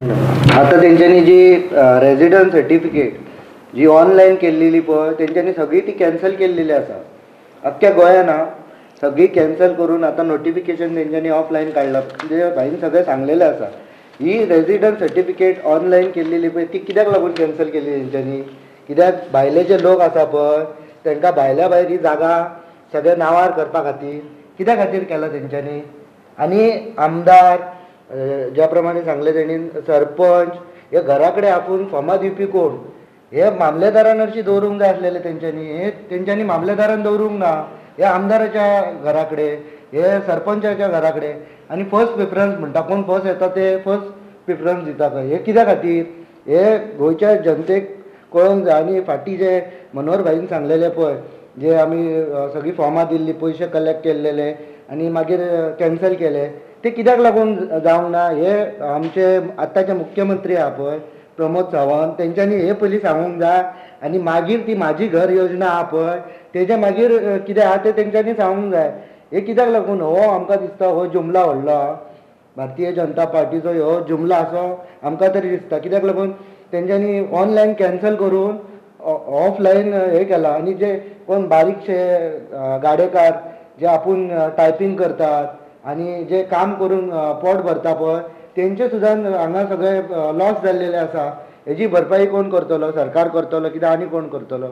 आता तेंच्यांनी जी resident certificate जी online केल्लेली पळय तेंच्यांनी सगळी ती कॅन्सल केल्लेली आसा. अख्ख्या गोंयान सगळी कॅन्सल करून आता नोटिफिकेशन तेंच्यांनी ऑफलायन काडला. म्हणजे भाईन सगळें सांगलेलें आसा. ही रेजिडंट सर्टिफिकेट ऑनलायन केल्लेली पळय ती कित्याक लागून कॅन्सल केली तेंच्यांनी? कित्याक भायले जे लोक आसा पळय तांकां भायल्या भायर ही जागा सगळ्या नांवार करपा खातीर कित्या खातीर केला तेंच्यांनी? आनी आमदार ज्या प्रमाणे सांगले तेणी सरपंच हे घरा कडेन आपूण फॉर्मां दिवपी कोण? हे मामलेदारान हरशी दवरूंक जाय आसलेले तेंच्यांनी. हे तेंच्यांनी मामलेदारान दवरूंक ना. हे आमदाराच्या घरा कडेन, हे सरपंचाच्या घरा कडेन. आनी फर्स्ट प्रिफरन्स म्हणटा कोण फर्स्ट येता ते फर्स्ट प्रिफरन्स दिता खंय. हे कित्या खातीर? हे गोंयच्या जनतेक कळोंक जाय. आनी फाटीं जे मनोहर भाईन सांगलेले पळय जे आमी सगळीं फॉर्मां दिल्लीं पयशे कलेक्ट केल्लेले आनी मागीर कॅन्सल केले ते कित्याक लागून जावंक ना? हे आमचे आतांचे मुख्यमंत्री आहा पळय प्रमोद सावंत तेंच्यांनी हे पयलीं सांगूंक जाय. आनी मागीर ती म्हाजी घर योजना आहा पळय तेजे मागीर कितें आहा तें तेंच्यांनी सांगूंक जाय. हे कित्याक लागून? हो आमकां दिसता हो जुमला व्हडलो आहा. भारतीय जनता पार्टीचो हो जुमला असो आमकां तरी दिसता. कित्याक लागून तेंच्यांनी ऑनलायन कॅन्सल करून ऑफलायन हे केलां. आनी जे कोण बारीकशे गाडेकार जे आपूण टायपींग करतात आनी जे काम करून पोट भरता पळय तेंचे सुद्दां हांगा सगळे लॉस जाल्लेले आसा. हेजी भरपाई कोण करतलो? सरकार करतलो कित्याक आनी कोण करतलो?